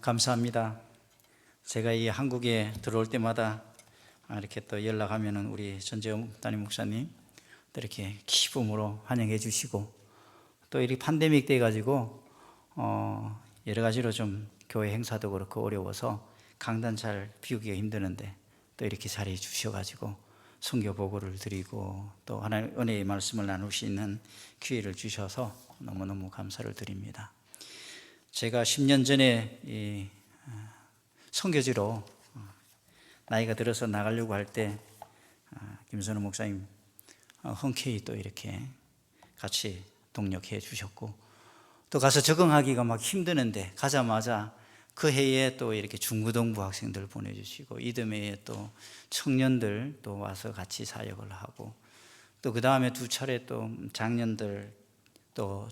감사합니다. 제가 이 한국에 들어올 때마다 이렇게 또 연락하면은 우리 전재영 담임 목사님 또 이렇게 기쁨으로 환영해 주시고, 또 이렇게 팬데믹 돼 가지고 여러 가지로 좀 교회 행사도 그렇고 어려워서 강단 잘 비우기가 힘드는데 또 이렇게 잘해 주셔 가지고 선교 보고를 드리고 또 하나님 은혜의 말씀을 나눌 수 있는 기회를 주셔서 너무너무 감사를 드립니다. 제가 10년 전에 이 선교지로 나이가 들어서 나가려고 할 때 김선우 목사님 흔쾌히 또 이렇게 같이 동력해 주셨고, 또 가서 적응하기가 막 힘드는데 가자마자 그 해에 또 이렇게 중고등부 학생들 보내주시고 이듬해에 또 청년들 또 와서 같이 사역을 하고, 또 그 다음에 두 차례 또 장년들 또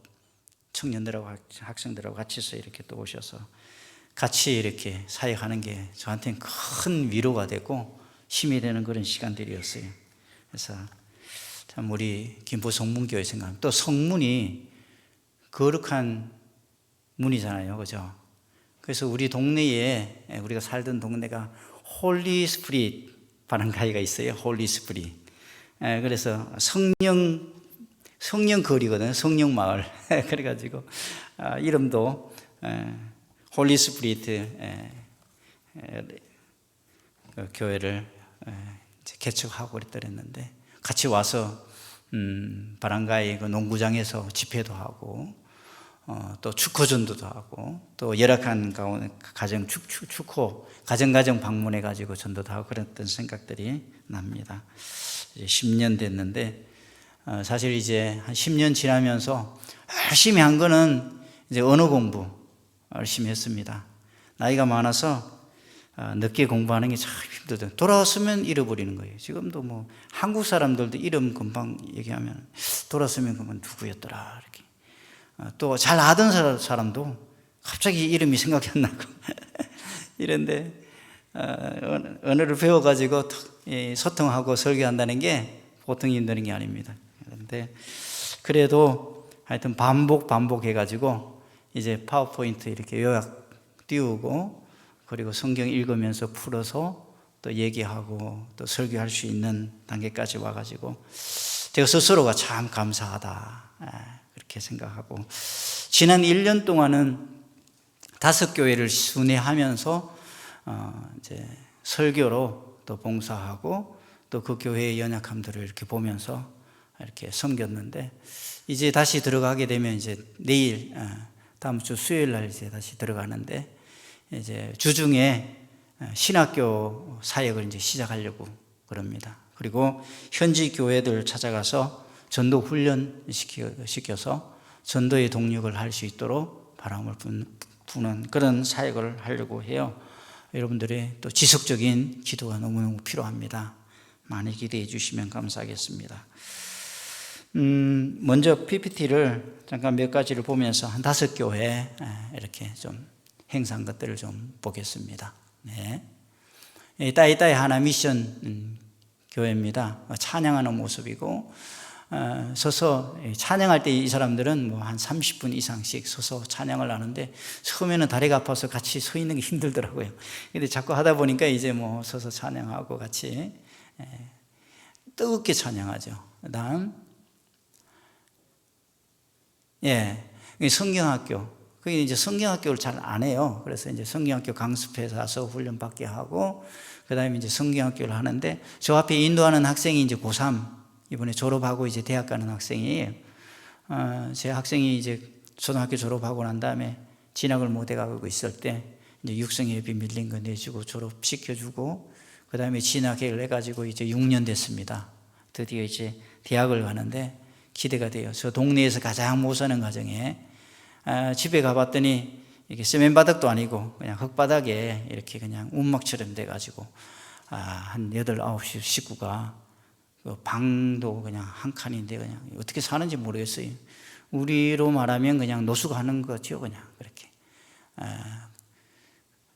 청년들하고 학생들하고 같이서 이렇게 또 오셔서 같이 이렇게 사역하는 게 저한테는 큰 위로가 되고 힘이 되는 그런 시간들이었어요. 그래서 참 우리 김포 성문교회 생각하면 또 성문이 거룩한 문이잖아요, 그죠? 그래서 우리 동네에, 우리가 살던 동네가 홀리 스피릿 바람가이가 있어요. 홀리 스피릿. 그래서 성령 거리거든요. 성령 마을. 그래가지고 이름도 홀리 스피릿 교회를 개척하고 그랬는데, 같이 와서 바람가이 그 농구장에서 집회도 하고 또 축구전도도 하고 또 열악한 가정 축구 가정 방문해 가지고 전도도 하고 그랬던 생각들이 납니다. 이제 10년 됐는데 사실 이제 한 10년 지나면서 열심히 한 거는 이제 언어 공부 열심히 했습니다. 나이가 많아서 늦게 공부하는 게 참 힘들더라고요. 돌아왔으면 잃어버리는 거예요. 지금도 뭐 한국 사람들도 이름 금방 얘기하면 돌아왔으면 그건 누구였더라 이렇게. 또 잘 아던 사람도 갑자기 이름이 생각이 안 나고 이런데 언어를 배워가지고 소통하고 설교한다는 게 보통 힘든 게 아닙니다. 그런데 그래도 하여튼 반복해가지고 이제 파워포인트 이렇게 요약 띄우고 그리고 성경 읽으면서 풀어서 또 얘기하고 또 설교할 수 있는 단계까지 와가지고 제가 스스로가 참 감사하다 그렇게 생각하고, 지난 1년 동안은 5교회를 순회하면서 이제 설교로 또 봉사하고 또 그 교회의 연약함들을 이렇게 보면서 이렇게 섬겼는데, 이제 다시 들어가게 되면 이제 내일 다음 주 수요일 날 이제 다시 들어가는데, 이제 주중에 신학교 사역을 이제 시작하려고 그럽니다. 그리고 현지 교회들 찾아가서 전도 훈련 시켜서 전도의 동력을 할 수 있도록 바람을 부는 그런 사역을 하려고 해요. 여러분들의 또 지속적인 기도가 너무너무 필요합니다. 많이 기대해 주시면 감사하겠습니다. 먼저 PPT를 잠깐 몇 가지를 보면서 한 5교회 이렇게 좀 행사한 것들을 좀 보겠습니다. 네. 따이따이 하나 미션 교회입니다. 찬양하는 모습이고, 서서 찬양할 때 이 사람들은 뭐 한 30분 이상씩 서서 찬양을 하는데, 처음에는 다리가 아파서 같이 서 있는 게 힘들더라고요. 근데 자꾸 하다 보니까 이제 뭐 서서 찬양하고 같이 뜨겁게 찬양하죠. 그다음 성경학교. 그게 이제 성경학교를 잘 안 해요. 그래서 이제 성경학교 강습회 가서 훈련 받게 하고, 그 다음에 이제 성경학교를 하는데, 저 앞에 인도하는 학생이 이제 고3 이번에 졸업하고 이제 대학 가는 학생이에요. 제 학생이 이제 초등학교 졸업하고 난 다음에 진학을 못 해가고 있을 때 이제 육성예비 밀린 거 내주고 졸업시켜주고, 그 다음에 진학을 해가지고 이제 6년 됐습니다. 드디어 이제 대학을 가는데 기대가 돼요. 저 동네에서 가장 못 사는 가정에 집에 가봤더니 이게 세면 바닥도 아니고 그냥 흙바닥에 이렇게 그냥 운막처럼 돼가지고 한 8, 9시 식구가 그 방도 그냥 한 칸인데 그냥 어떻게 사는지 모르겠어요. 우리로 말하면 그냥 노숙 하는 거죠. 그냥 그렇게.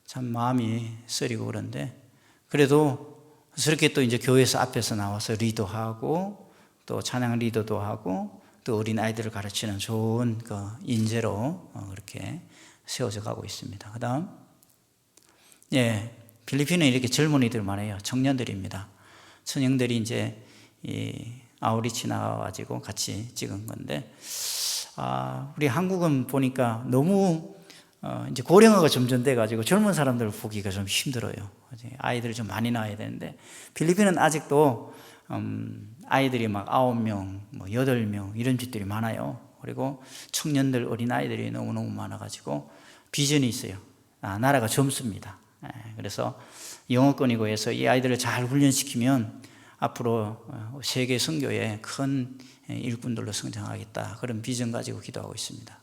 참 마음이 쓰리고 그런데, 그래도 그렇게 또 이제 교회에서 앞에서 나와서 리더하고 또 찬양 리더도 하고 또 어린 아이들을 가르치는 좋은 그 인재로 그렇게 세워져 가고 있습니다. 그 다음 예, 필리핀은 이렇게 젊은이들 많아요. 청년들입니다. 청년들이 이제 이 아우리치 나와가지고 같이 찍은 건데, 우리 한국은 보니까 너무 이제 고령화가 점점 돼가지고 젊은 사람들 보기가 좀 힘들어요. 아이들이 좀 많이 낳아야 되는데, 필리핀은 아직도 아이들이 막 9명, 뭐 8명 이런 집들이 많아요. 그리고 청년들, 어린아이들이 너무너무 많아가지고 비전이 있어요. 나라가 젊습니다. 그래서 영어권이고 해서 이 아이들을 잘 훈련시키면 앞으로 세계 선교에 큰 일꾼들로 성장하겠다, 그런 비전 가지고 기도하고 있습니다.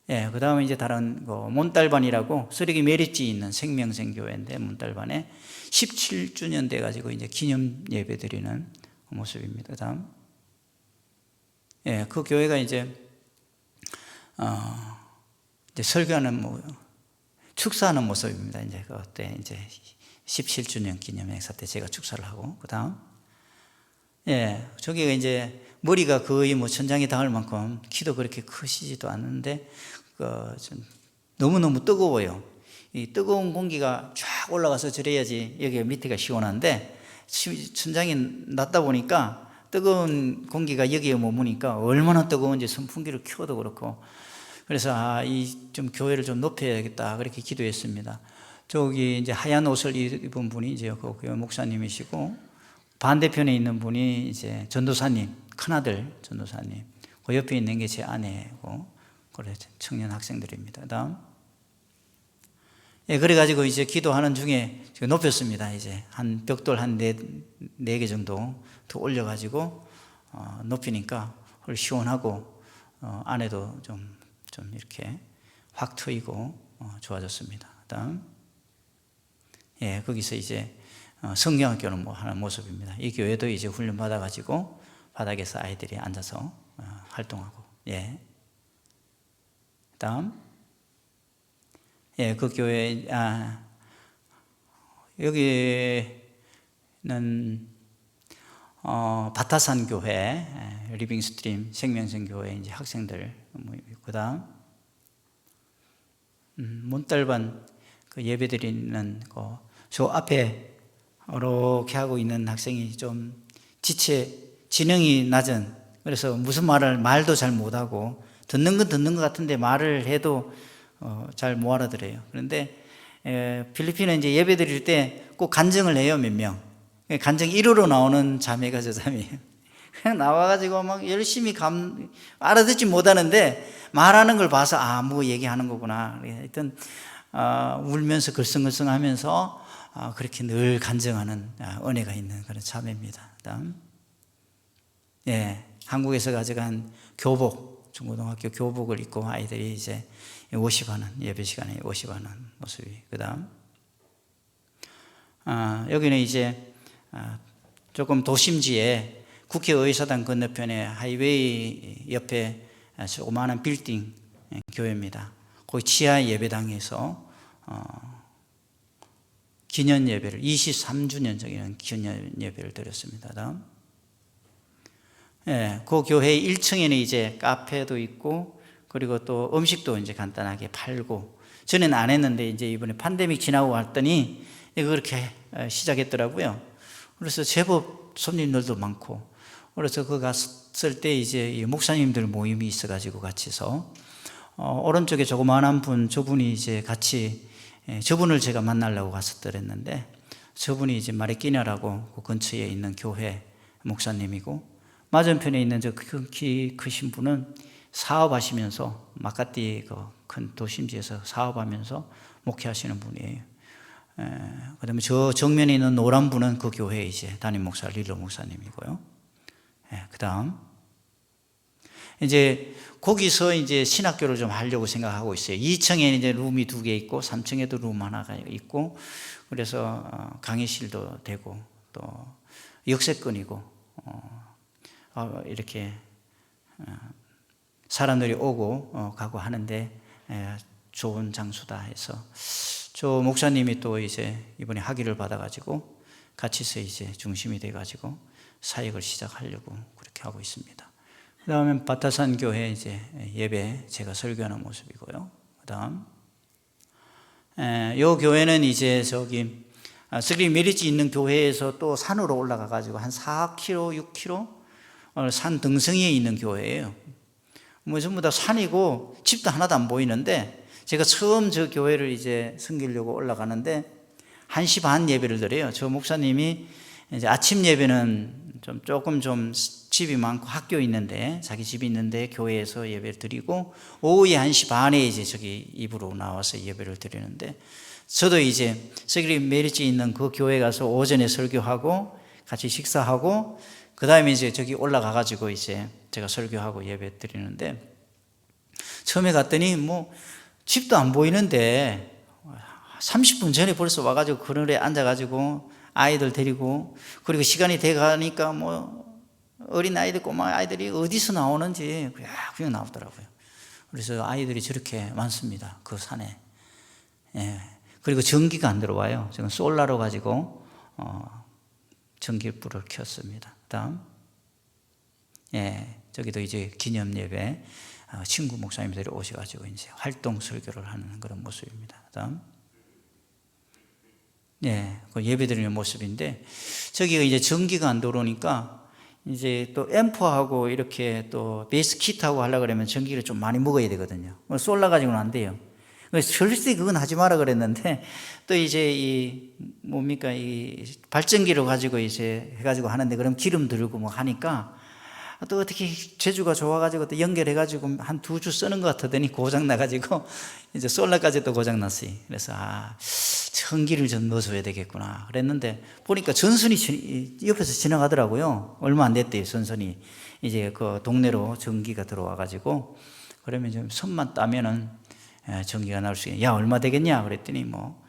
그 다음에 이제 다른 몬탈반이라고 쓰레기 메리지 있는 생명생 교회인데, 몬탈반에 17주년 돼가지고 이제 기념 예배 드리는 모습입니다. 그다음, 그 교회가 이제 설교하는 축사하는 모습입니다. 이제 그때 이제 17주년 기념 행사 때 제가 축사를 하고, 그다음, 저기가 이제 머리가 거의 천장에 닿을 만큼 키도 그렇게 크시지도 않는데, 너무너무 뜨거워요. 이 뜨거운 공기가 쫙 올라가서 저래야지 여기 밑에가 시원한데, 천장이 낮다 보니까 뜨거운 공기가 여기에 머무니까 얼마나 뜨거운지 선풍기를 켜도 그렇고, 그래서 좀 교회를 좀 높여야겠다, 그렇게 기도했습니다. 저기 이제 하얀 옷을 입은 분이 이제 그 교회 목사님이시고, 반대편에 있는 분이 이제 전도사님, 큰아들 전도사님, 그 옆에 있는 게 제 아내고, 그래 청년 학생들입니다. 그다음, 그래가지고 이제 기도하는 중에 높였습니다. 이제 한 벽돌 한 네 개 정도 더 올려가지고 높이니까 시원하고 안에도 좀 이렇게 확 트이고 좋아졌습니다. 그다음, 거기서 이제 성경학교를 하는 모습입니다. 이 교회도 이제 훈련 받아가지고 바닥에서 아이들이 앉아서 활동하고, 그다음, 그 교회, 여기는 바타산 교회, 리빙스트림 생명생 교회 이제 학생들. 그다음, 몬탈반 그 예배 드리는 저 앞에 이렇게 하고 있는 학생이 좀 지능이 낮은, 그래서 무슨 말도 잘 못하고, 듣는 건 듣는 것 같은데 말을 해도 잘 못 알아들어요. 그런데 필리핀은 이제 예배 드릴 때 꼭 간증을 해요. 몇 명 간증 1호로 나오는 자매가 저 자매예요. 그냥 나와가지고 막 열심히 알아듣지 못하는데 말하는 걸 봐서 뭐 얘기하는 거구나. 하여튼 울면서 글썽글썽하면서 그렇게 늘 간증하는 은혜가 있는 그런 자매입니다. 그다음, 한국에서 가져간 교복, 중고등학교 교복을 입고 아이들이 이제 워십하는, 예배 시간에 워십하는 모습이. 그다음, 여기는 이제 조금 도심지에 국회의사당 건너편에 하이웨이 옆에 조그마한 빌딩 교회입니다. 거기 지하 예배당에서 기념 예배를 23주년적인 기념 예배를 드렸습니다. 다음, 그 교회 1층에는 이제 카페도 있고, 그리고 또 음식도 이제 간단하게 팔고, 전에는 안 했는데 이제 이번에 팬데믹 지나고 왔더니 그렇게 시작했더라고요. 그래서 제법 손님들도 많고, 그래서 그 갔을 때 이제 목사님들 모임이 있어가지고 같이서 오른쪽에 조그만한 분, 저분이 이제 같이, 저분을 제가 만나려고 갔었더랬는데, 저분이 이제 마리끼냐라고 그 근처에 있는 교회 목사님이고, 맞은편에 있는 저 키 크신 분은 사업하시면서 마카티 그 큰 도심지에서 사업하면서 목회하시는 분이에요. 그다음에 저 정면에 있는 노란 분은 그 교회 이제 담임 목사 릴로 목사님이고요. 그다음, 이제 거기서 이제 신학교를 좀 하려고 생각하고 있어요. 2층에 이제 룸이 2개 있고, 3층에도 룸 하나가 있고, 그래서 강의실도 되고, 또 역세권이고, 이렇게 사람들이 오고 가고 하는데 좋은 장소다 해서, 저 목사님이 또 이제 이번에 학위를 받아가지고 같이서 이제 중심이 돼가지고 사역을 시작하려고 그렇게 하고 있습니다. 그 다음에 바타산 교회 이제 예배 제가 설교하는 모습이고요. 그 다음, 요 교회는 이제 저기 스크린 메리지 있는 교회에서 또 산으로 올라가 가지고 한 4km, 6km 산 등성이에 있는 교회예요. 뭐 전부 다 산이고 집도 하나도 안 보이는데, 제가 처음 저 교회를 이제 섬기려고 올라가는데 1시 반 예배를 드려요. 저 목사님이 이제 아침 예배는 조금 집이 많고 학교 있는데, 자기 집이 있는데 교회에서 예배를 드리고, 오후에 1시 반에 이제 저기 입으로 나와서 예배를 드리는데, 저도 이제 스크린 메리지 있는 그 교회 가서 오전에 설교하고 같이 식사하고, 그 다음에 이제 저기 올라가 가지고 이제 제가 설교하고 예배 드리는데, 처음에 갔더니 뭐 집도 안 보이는데 30분 전에 벌써 와가지고 그늘에 앉아가지고 아이들 데리고, 그리고 시간이 돼 가니까 뭐 어린 아이들, 꼬마 아이들이 어디서 나오는지 그냥 나오더라고요. 그래서 아이들이 저렇게 많습니다, 그 산에. 예. 그리고 전기가 안 들어와요. 지금 솔라로 가지고 전기불을 켰습니다. 그다음, 예, 저기도 이제 기념 예배 친구 목사님들이 오셔가지고 이제 활동 설교를 하는 그런 모습입니다. 그다음, 예, 그 예배 드리는 모습인데, 저기가 이제 전기가 안 들어오니까 이제 또 앰프하고 이렇게 또 베이스 키트하고 하려고 그러면 전기를 좀 많이 먹어야 되거든요. 솔라 가지고는 안 돼요. 그래서 절대 그건 하지 마라 그랬는데, 또 이제 이 발전기를 가지고 이제 해가지고 하는데, 그럼 기름 들고 뭐 하니까 또 어떻게 재주가 좋아가지고 또 연결해가지고 한 2주 쓰는 것 같더니 고장 나가지고 이제 솔라까지 또 고장 났어요. 그래서 전기를 좀 넣어줘야 되겠구나 그랬는데, 보니까 전선이 옆에서 지나가더라고요. 얼마 안 됐대요. 전선이 이제 그 동네로 전기가 들어와가지고, 그러면 좀 손만 따면은 전기가 나올 수 있게. 야, 얼마 되겠냐 그랬더니 뭐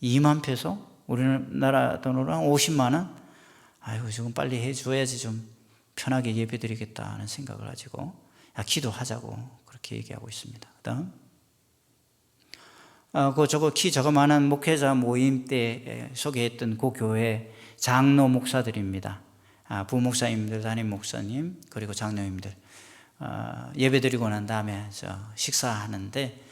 2만 페소, 우리나라 돈으로 한 50만 원. 아이고, 지금 빨리 해줘야지 좀 편하게 예배 드리겠다 하는 생각을 가지고, 기도하자고 그렇게 얘기하고 있습니다. 그 다음, 키 저거만한 목회자 모임 때 소개했던 그 교회 장로 목사들입니다. 부목사님들, 담임 목사님, 그리고 장로님들 예배 드리고 난 다음에 식사하는데,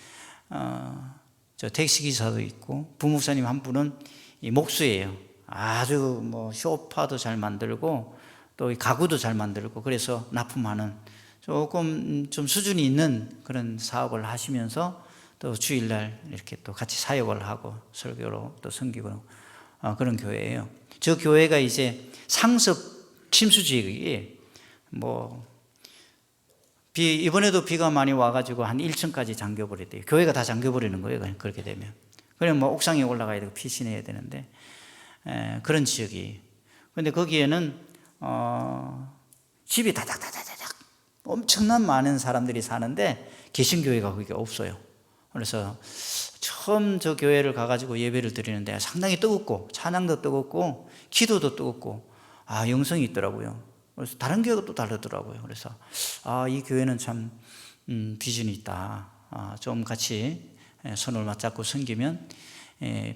저 택시기사도 있고, 부목사님 한 분은 이 목수예요. 아주 뭐 소파도 잘 만들고 또 가구도 잘 만들고, 그래서 납품하는 조금 좀 수준이 있는 그런 사업을 하시면서, 또 주일날 이렇게 또 같이 사역을 하고 설교로 또 섬기고 그런 교회예요. 저 교회가 이제 상습 침수 지역이 이번에도 비가 많이 와가지고 한 1층까지 잠겨버렸대요. 교회가 다 잠겨버리는 거예요. 그렇게 되면. 그러면 뭐 옥상에 올라가야 되고 피신해야 되는데, 그런 지역이. 근데 거기에는 집이 다닥다닥다닥 엄청난 많은 사람들이 사는데 개신교회가 거기 없어요. 그래서 처음 저 교회를 가가지고 예배를 드리는데 상당히 뜨겁고, 찬양도 뜨겁고, 기도도 뜨겁고, 영성이 있더라고요. 그래서 다른 교회가 또 다르더라고요. 그래서 이 교회는 참 비전이 있다. 좀 같이 손을 맞잡고 섬기면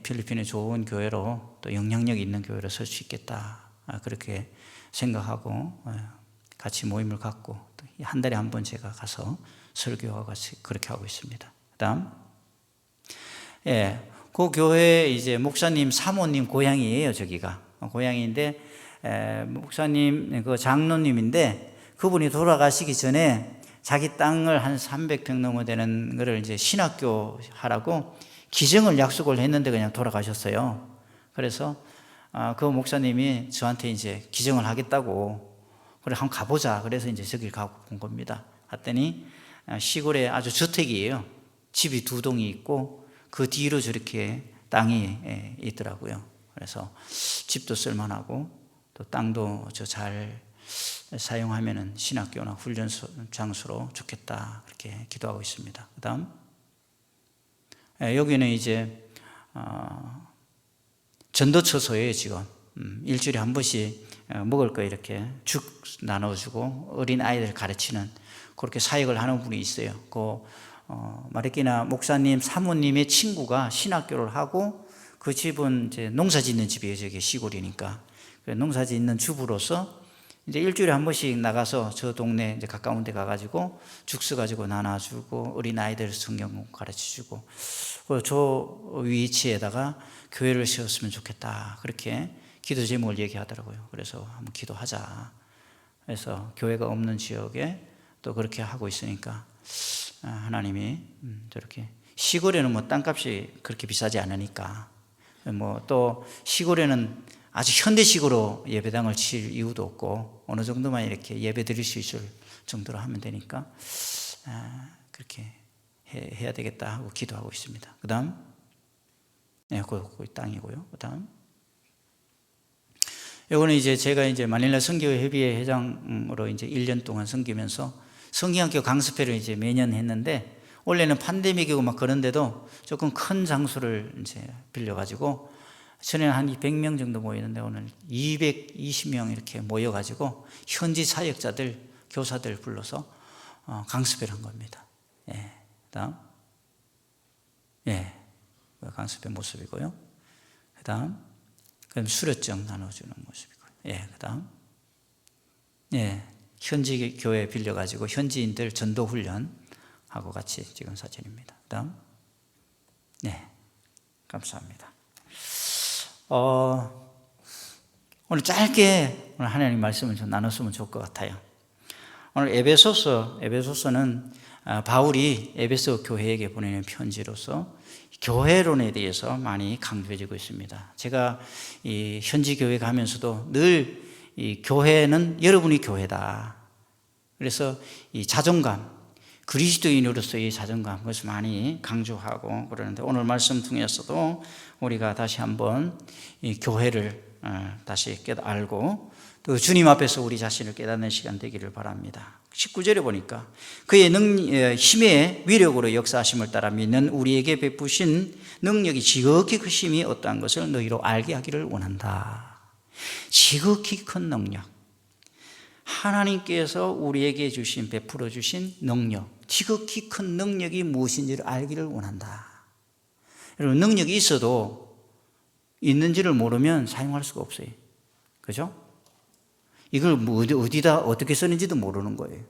필리핀의 좋은 교회로, 또 영향력 있는 교회로 설 수 있겠다. 그렇게 생각하고 같이 모임을 갖고 한 달에 한 번 제가 가서 설교하고 같이 그렇게 하고 있습니다. 그다음, 그 교회 이제 목사님 사모님 고향이에요. 저기가 고향인데, 목사님 그 장로님인데, 그분이 돌아가시기 전에 자기 땅을 한 300평 넘어 되는 거를 이제 신학교 하라고 기증을 약속을 했는데 그냥 돌아가셨어요. 그래서 그 목사님이 저한테 이제 기증을 하겠다고, 그래 한번 가보자. 그래서 이제 저길 가고 본 겁니다. 갔더니 시골에 아주 저택이에요. 집이 2동이 있고 그 뒤로 저렇게 땅이 있더라고요. 그래서 집도 쓸만하고 또 땅도 잘 사용하면은 신학교나 훈련 장소로 좋겠다, 그렇게 기도하고 있습니다. 그다음, 여기는 이제 전도처소예요. 지금 일주일에 한 번씩 먹을 거 이렇게 죽 나눠주고 어린 아이들 가르치는 그렇게 사역을 하는 분이 있어요. 마르키나 목사님 사모님의 친구가 신학교를 하고, 그 집은 이제 농사 짓는 집이에요. 저기 시골이니까 농사 짓는 주부로서 이제 일주일에 한 번씩 나가서 저 동네 이제 가까운 데 가가지고 죽수 가지고 나눠주고 어린아이들 성경 가르쳐주고 저 위치에다가 교회를 세웠으면 좋겠다. 그렇게 기도 제목을 얘기하더라고요. 그래서 한번 기도하자. 그래서 교회가 없는 지역에 또 그렇게 하고 있으니까 하나님이 저렇게 시골에는 뭐 땅값이 그렇게 비싸지 않으니까 뭐 또 시골에는 아주 현대식으로 예배당을 칠 이유도 없고 어느 정도만 이렇게 예배 드릴 수 있을 정도로 하면 되니까 그렇게 해야 되겠다 하고 기도하고 있습니다. 그 다음 그 땅이고요. 그 다음 이거는 이제 제가 이제 마닐라 선교회 협의회 회장으로 이제 1년 동안 섬기면서 성경학교 강습회를 이제 매년 했는데 원래는 팬데믹이고 막 그런데도 조금 큰 장소를 이제 빌려가지고 전에는 한 100명 정도 모이는데 오늘 220명 이렇게 모여가지고 현지 사역자들, 교사들 불러서 강습회를 한 겁니다. 예, 그다음 강습회 모습이고요. 그다음 그럼 수료증 나눠주는 모습이고요. 예, 그다음 현지 교회 빌려가지고 현지인들 전도 훈련하고 같이 찍은 사진입니다. 그다음 감사합니다. 오늘 짧게 오늘 하나님 말씀을 좀 나눴으면 좋을 것 같아요. 오늘 에베소서는 바울이 에베소 교회에게 보내는 편지로서 교회론에 대해서 많이 강조해지고 있습니다. 제가 이 현지 교회 가면서도 늘 이 교회는 여러분이 교회다. 그래서 이 자존감, 그리스도인으로서의 자존감, 그것을 많이 강조하고 그러는데 오늘 말씀 통해서도 우리가 다시 한번 이 교회를 다시 알고 또 주님 앞에서 우리 자신을 깨닫는 시간 되기를 바랍니다. 19절에 보니까 그의 힘의 위력으로 역사하심을 따라 믿는 우리에게 베푸신 능력이 지극히 크심이 어떠한 것을 너희로 알게 하기를 원한다. 지극히 큰 능력, 하나님께서 우리에게 주신 베풀어 주신 능력, 지극히 큰 능력이 무엇인지를 알기를 원한다. 여러분, 능력이 있어도 있는지를 모르면 사용할 수가 없어요. 그죠? 이걸 어디다 어떻게 쓰는지도 모르는 거예요.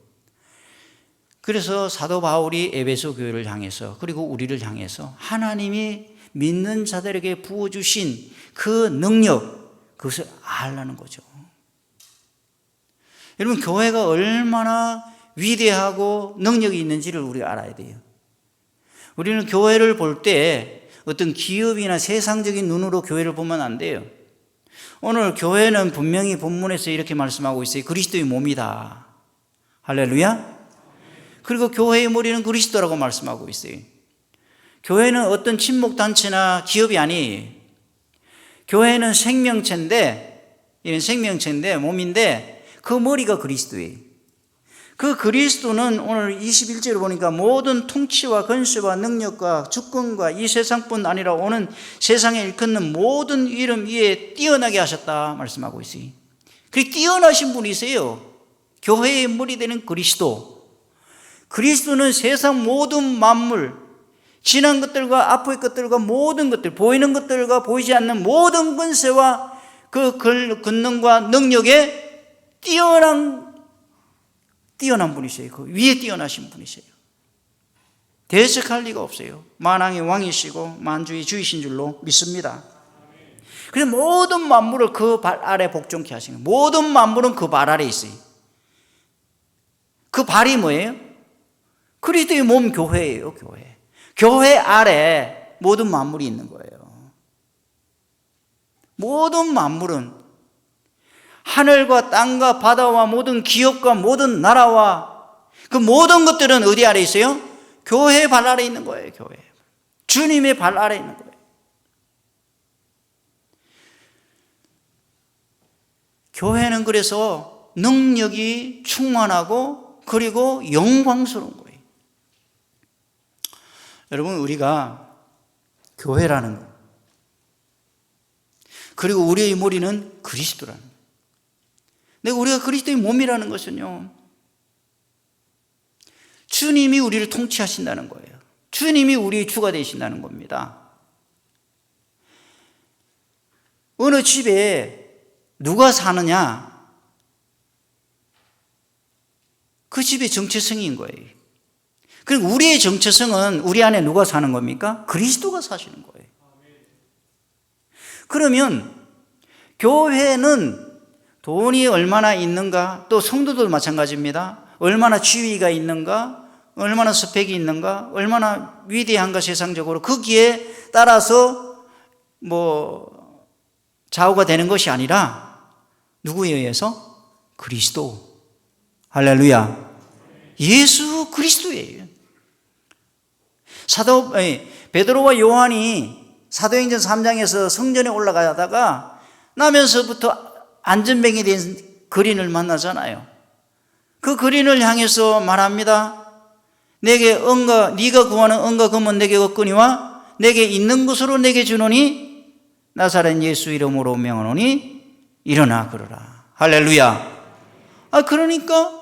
그래서 사도 바울이 에베소 교회를 향해서 그리고 우리를 향해서 하나님이 믿는 자들에게 부어주신 그 능력, 그것을 알라는 거죠. 여러분, 교회가 얼마나 위대하고 능력이 있는지를 우리가 알아야 돼요. 우리는 교회를 볼 때 어떤 기업이나 세상적인 눈으로 교회를 보면 안 돼요. 오늘 교회는 분명히 본문에서 이렇게 말씀하고 있어요. 그리스도의 몸이다. 할렐루야. 그리고 교회의 머리는 그리스도라고 말씀하고 있어요. 교회는 어떤 친목단체나 기업이 아니에요. 교회는 생명체인데, 이런 생명체인데, 몸인데, 그 머리가 그리스도예요. 그 그리스도는 오늘 21절을 보니까 모든 통치와 권세와 능력과 주권과 이 세상뿐 아니라 오는 세상에 일컫는 모든 이름 위에 뛰어나게 하셨다 말씀하고 있어요. 그렇게 뛰어나신 분이세요. 교회의 머리 되는 그리스도. 그리스도는 세상 모든 만물, 지난 것들과 앞의 것들과 모든 것들, 보이는 것들과 보이지 않는 모든 권세와 그 권능과 능력에 뛰어난 분이세요. 그 위에 뛰어나신 분이세요. 대적할 리가 없어요. 만왕의 왕이시고 만주의 주이신 줄로 믿습니다. 그래서 모든 만물을 그 발 아래 복종케 하시는, 모든 만물은 그 발 아래 있어요. 그 발이 뭐예요? 그리스도의 몸 교회예요. 교회 아래 모든 만물이 있는 거예요. 모든 만물은 하늘과 땅과 바다와 모든 기업과 모든 나라와 그 모든 것들은 어디 아래 있어요? 교회의 발 아래 있는 거예요. 교회. 주님의 발 아래 있는 거예요. 교회는 그래서 능력이 충만하고 그리고 영광스러운 거예요. 여러분, 우리가 교회라는 것, 그리고 우리의 머리는 그리스도라는 것. 근데 우리가 그리스도의 몸이라는 것은요, 주님이 우리를 통치하신다는 거예요. 주님이 우리의 주가 되신다는 겁니다. 어느 집에 누가 사느냐, 그 집의 정체성인 거예요. 그리고 우리의 정체성은 우리 안에 누가 사는 겁니까? 그리스도가 사시는 거예요. 그러면 교회는 돈이 얼마나 있는가, 또 성도도 마찬가지입니다. 얼마나 지위가 있는가, 얼마나 스펙이 있는가, 얼마나 위대한가 세상적으로, 거기에 따라서 좌우가 되는 것이 아니라 누구에 의해서? 그리스도. 할렐루야. 예수 그리스도예요. 베드로와 요한이 사도행전 3장에서 성전에 올라가다가 나면서부터 안전뱅이 된 거린을 만나잖아요. 그 거린을 향해서 말합니다. 내게 네가 구하는 은과 금은 내게 없거니와 내게 있는 것으로 내게 주노니 나사렛 예수 이름으로 명하노니 일어나 걸으라. 할렐루야. 그러니까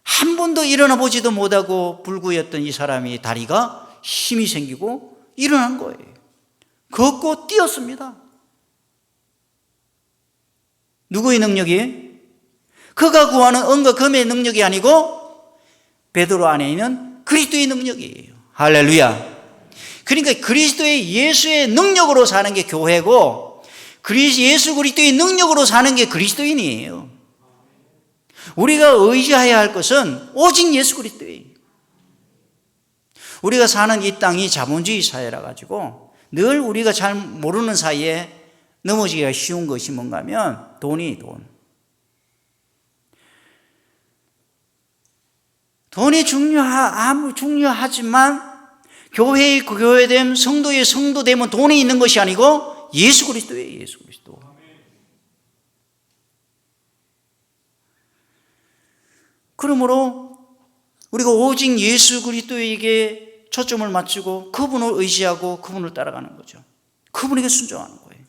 한 번도 일어나 보지도 못하고 불구였던 이 사람이 다리가 힘이 생기고 일어난 거예요. 걷고 뛰었습니다. 누구의 능력이에요? 그가 구하는 은과 금의 능력이 아니고 베드로 안에 있는 그리스도의 능력이에요. 할렐루야. 그러니까 그리스도의 예수의 능력으로 사는 게 교회고 예수 그리스도의 능력으로 사는 게 그리스도인이에요. 우리가 의지해야 할 것은 오직 예수 그리스도예요. 우리가 사는 이 땅이 자본주의 사회라 가지고 늘 우리가 잘 모르는 사이에 넘어지기가 쉬운 것이 뭔가 하면 돈이 중요하지만 교회의 교회됨, 성도의 성도됨은 돈이 있는 것이 아니고 예수 그리스도예요. 예수 그리스도. 그러므로 우리가 오직 예수 그리스도에게 초점을 맞추고 그분을 의지하고 그분을 따라가는 거죠. 그분에게 순종하는 거예요.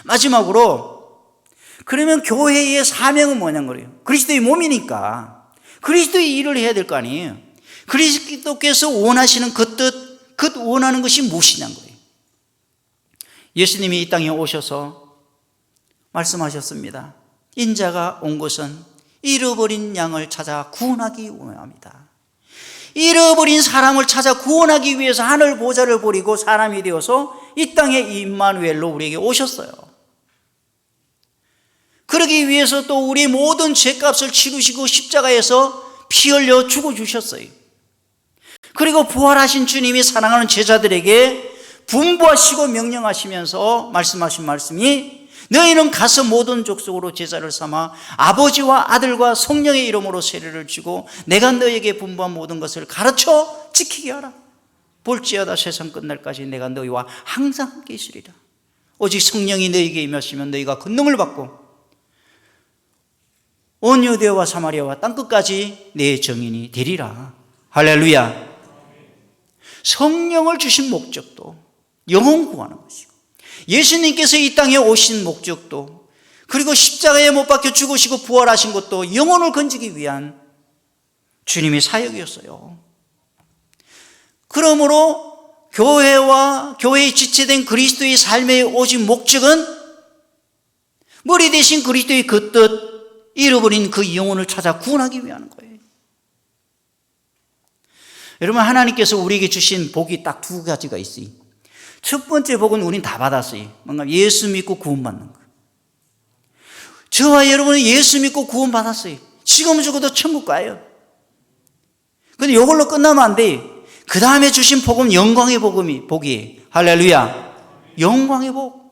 마지막으로, 그러면 교회의 사명은 뭐냐는 거예요. 그리스도의 몸이니까 그리스도의 일을 해야 될 거 아니에요. 그리스도께서 원하시는 그 뜻, 그 원하는 것이 무엇이냐는 거예요. 예수님이 이 땅에 오셔서 말씀하셨습니다. 인자가 온 것은 잃어버린 양을 찾아 구원하기 원합니다. 잃어버린 사람을 찾아 구원하기 위해서 하늘 보좌를 버리고 사람이 되어서 이 땅에 임마누엘로 우리에게 오셨어요. 그러기 위해서 또 우리 모든 죄값을 치르시고 십자가에서 피 흘려 죽어주셨어요. 그리고 부활하신 주님이 사랑하는 제자들에게 분부하시고 명령하시면서 말씀하신 말씀이 너희는 가서 모든 족속으로 제자를 삼아 아버지와 아들과 성령의 이름으로 세례를 주고 내가 너희에게 분부한 모든 것을 가르쳐 지키게 하라. 볼지어다 세상 끝날까지 내가 너희와 항상 함께 있으리라. 오직 성령이 너희에게 임하시면 너희가 권능을 받고 온 유대와 사마리아와 땅끝까지 내 증인이 되리라. 할렐루야. 성령을 주신 목적도 영혼 구하는 것이고 예수님께서 이 땅에 오신 목적도 그리고 십자가에 못 박혀 죽으시고 부활하신 것도 영혼을 건지기 위한 주님의 사역이었어요. 그러므로 교회와 교회에 지체된 그리스도의 삶의 오직 목적은 머리 대신 그리스도의 그 뜻, 잃어버린 그 영혼을 찾아 구원하기 위한 거예요. 여러분, 하나님께서 우리에게 주신 복이 딱 두 가지가 있어요. 첫 번째 복은 우린 다 받았어요. 뭔가 예수 믿고 구원받는 거. 저와 여러분은 예수 믿고 구원받았어요. 지금 죽어도 천국 가요. 근데 이걸로 끝나면 안 돼요. 그 다음에 주신 복은 영광의 복이에요. 할렐루야. 영광의 복.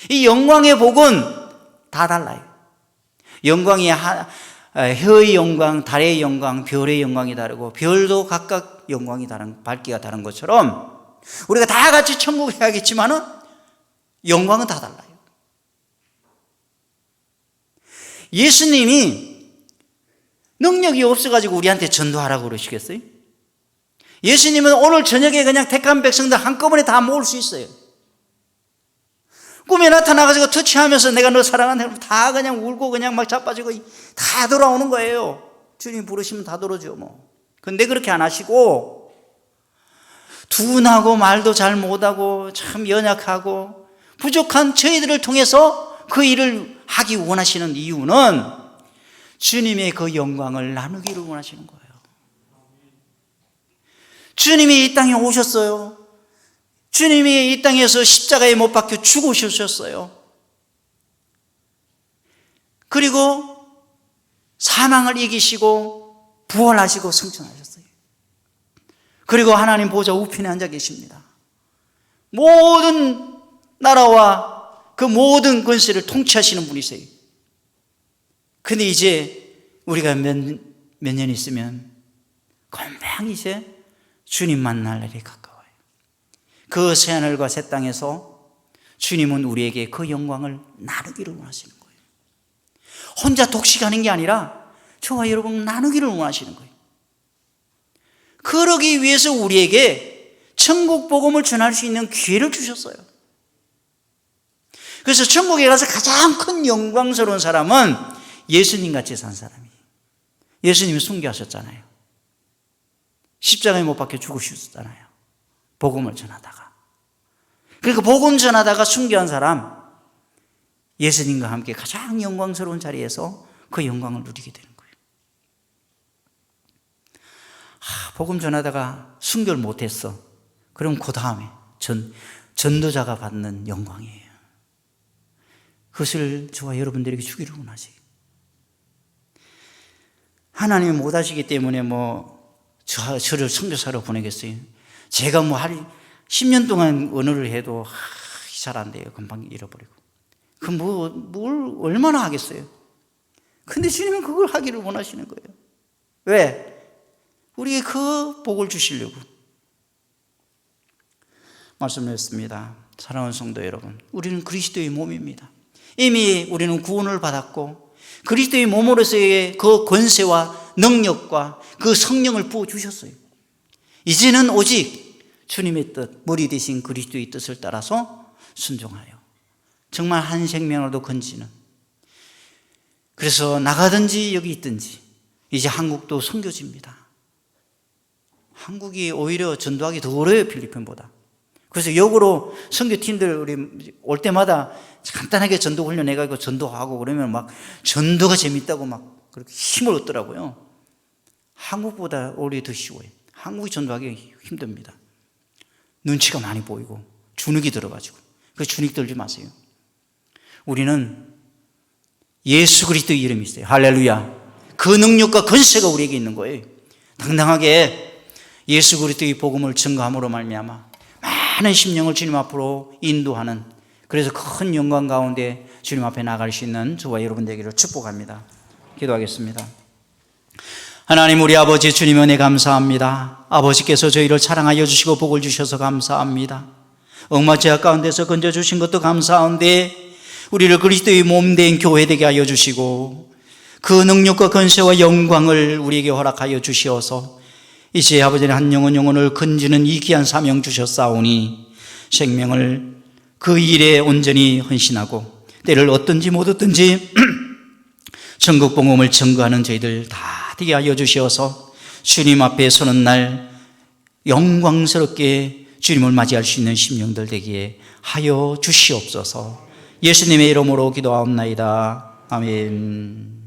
이 영광의 복은 다 달라요. 영광이 혀의 영광, 달의 영광, 별의 영광이 다르고 별도 각각 영광이 다른, 밝기가 다른 것처럼 우리가 다 같이 천국에 가겠지만은 영광은 다 달라요. 예수님이 능력이 없어가지고 우리한테 전도하라고 그러시겠어요? 예수님은 오늘 저녁에 그냥 택한 백성들 한꺼번에 다 모을 수 있어요. 꿈에 나타나가지고 터치하면서 내가 너 사랑한다 다 그냥 울고 그냥 막 자빠지고 다 돌아오는 거예요. 주님 부르시면 다 돌아오죠 뭐. 근데 그렇게 안 하시고 둔하고 말도 잘 못하고 참 연약하고 부족한 저희들을 통해서 그 일을 하기 원하시는 이유는 주님의 그 영광을 나누기를 원하시는 거예요. 주님이 이 땅에 오셨어요. 주님이 이 땅에서 십자가에 못 박혀 죽으셨어요. 그리고 사망을 이기시고 부활하시고 승천하셨어요. 그리고 하나님 보좌 우편에 앉아 계십니다. 모든 나라와 그 모든 권세를 통치하시는 분이세요. 근데 이제 우리가 몇 년 있으면 금방 이제 주님 만날 날이 가까워요. 그 새하늘과 새 땅에서 주님은 우리에게 그 영광을 나누기를 원하시는 거예요. 혼자 독식하는 게 아니라 저와 여러분 나누기를 원하시는 거예요. 그러기 위해서 우리에게 천국 복음을 전할 수 있는 기회를 주셨어요. 그래서 천국에 가서 가장 큰 영광스러운 사람은 예수님 같이 산 사람이에요. 예수님이 순교하셨잖아요. 십자가에 못 박혀 죽으셨잖아요. 복음을 전하다가. 그러니까 복음 전하다가 순교한 사람, 예수님과 함께 가장 영광스러운 자리에서 그 영광을 누리게 되는 거예요. 복음 전하다가 순교를 못했어. 그럼 그 다음에 전도자가 받는 영광이에요. 그것을 저와 여러분들에게 주기를 원하세요. 하나님이 못하시기 때문에 저를 선교사로 보내겠어요. 제가 10년 동안 언어를 해도 잘 안 돼요. 금방 잃어버리고. 뭘 얼마나 하겠어요. 근데 주님은 그걸 하기를 원하시는 거예요. 왜? 우리에게 그 복을 주시려고. 말씀드렸습니다. 사랑하는 성도 여러분, 우리는 그리스도의 몸입니다. 이미 우리는 구원을 받았고 그리스도의 몸으로서의 그 권세와 능력과 그 성령을 부어주셨어요. 이제는 오직 주님의 뜻, 머리 대신 그리스도의 뜻을 따라서 순종하여 정말 한 생명으로도 건지는, 그래서 나가든지 여기 있든지 이제 한국도 선교지입니다. 한국이 오히려 전도하기 더 어려워요, 필리핀보다. 그래서 역으로 선교팀들 우리 올 때마다 간단하게 전도 훈련해가지고 전도하고 그러면 막 전도가 재밌다고 막 그렇게 힘을 얻더라고요. 한국보다 오히려 더 쉬워요. 한국이 전도하기 힘듭니다. 눈치가 많이 보이고 주눅이 들어가지고. 그 주눅 들지 마세요. 우리는 예수 그리스도의 이름이 있어요. 할렐루야. 그 능력과 권세가 우리에게 있는 거예요. 당당하게 예수 그리스도의 복음을 증거함으로 말미암아 많은 심령을 주님 앞으로 인도하는, 그래서 큰 영광 가운데 주님 앞에 나갈 수 있는 저와 여러분 되기를 축복합니다. 기도하겠습니다. 하나님 우리 아버지 주님 은혜 감사합니다. 아버지께서 저희를 사랑하여 주시고 복을 주셔서 감사합니다. 억마 죄악 가운데서 건져주신 것도 감사한데 우리를 그리스도의 몸된 교회 되게 하여 주시고 그 능력과 권세와 영광을 우리에게 허락하여 주시어서 이제 아버지의 한 영혼을 건지는 이 귀한 사명 주셨사오니 생명을 그 일에 온전히 헌신하고 때를 얻든지 못 얻든지 천국 복음을 증거하는 저희들 다 되게 하여 주시어서 주님 앞에 서는 날 영광스럽게 주님을 맞이할 수 있는 심령들 되기에 하여 주시옵소서. 예수님의 이름으로 기도하옵나이다. 아멘.